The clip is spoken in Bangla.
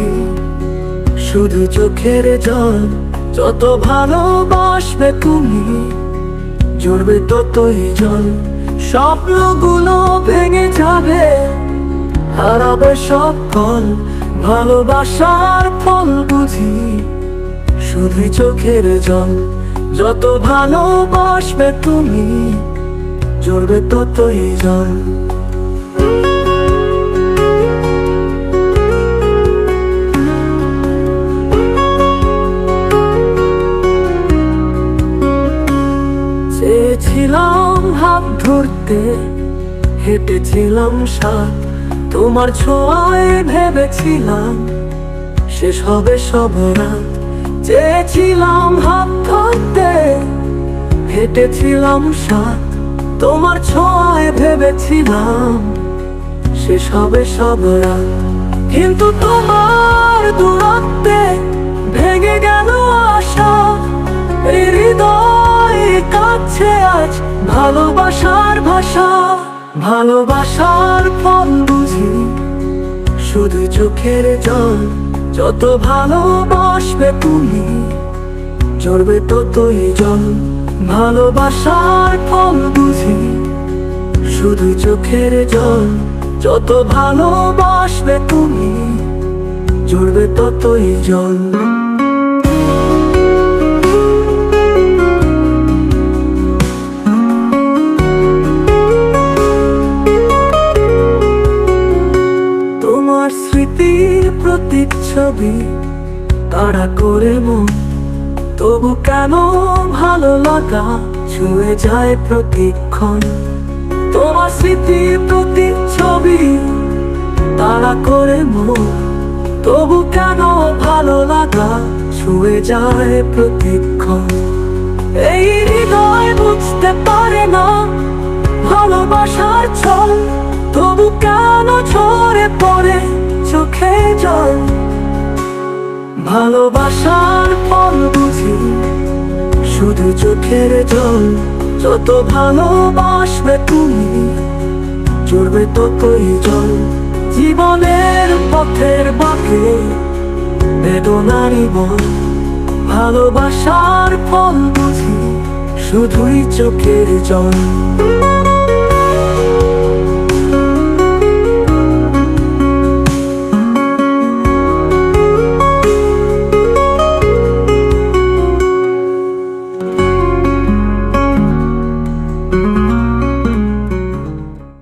বুঝি, শুধু চোখের জল। যত ভালোবাসবে তুমি, ঝরবে ততই জল। স্বপ্নগুলো ভেঙে যাবে, হারাবে সব ফল। ভালোবাসার ফল বুঝি, শুধু চোখের জল। যত ভালোবাসবে তুমি, ঝরবে ততই জল। চেয়েছিলাম হাত ধরতে, হেঁটেছিলাম সাথ। তোমার ছোঁয়ায় ভেবেছিলাম শেষ হবে সব রাত। চেয়েছিলাম হাত ধরতে, হেঁটেছিলাম সাথ। তোমার ছোঁয়ায় ভেবেছিলাম শেষ হবে সব রাত। কিন্তু তোমার দূরত্বে ভেঙে গেল আশা। এই হৃদয় কাঁদছে আজ ভালোবাসার ভাষা। ভালোবাসার ফল বুঝি, শুধু চোখের জল। যত ভালোবাসবে তুমি, ঝরবে ততই জল। ভালোবাসার ফল বুঝি, শুধু চোখের জল। যত ভালোবাসবে তুমি, ঝরবে ততই জল। তোমার স্মৃতির প্রতিচ্ছবি তাড়া করে মন। তবু কেন ভালো লাগা ছুঁয়ে যায় প্রতিক্ষণ। তোমার স্মৃতির প্রতিচ্ছবি তাড়া করে মন। তবু কেন ভালো লাগা ছুঁয়ে যায় প্রতিক্ষণ। এই হৃদয় বুঝতে পারে না ভালোবাসার ছল। তবু কেন ঝরে পড়ে চোখে জল। ভালোবাসার ফল বুঝি, শুধু চোখের জল। যত ভালোবাসবে তুমি, ঝরবে ততই জল। জীবনের পথের বাঁকে বেদনারই বল। ভালোবাসার ফল বুঝি, শুধুই চোখের জল।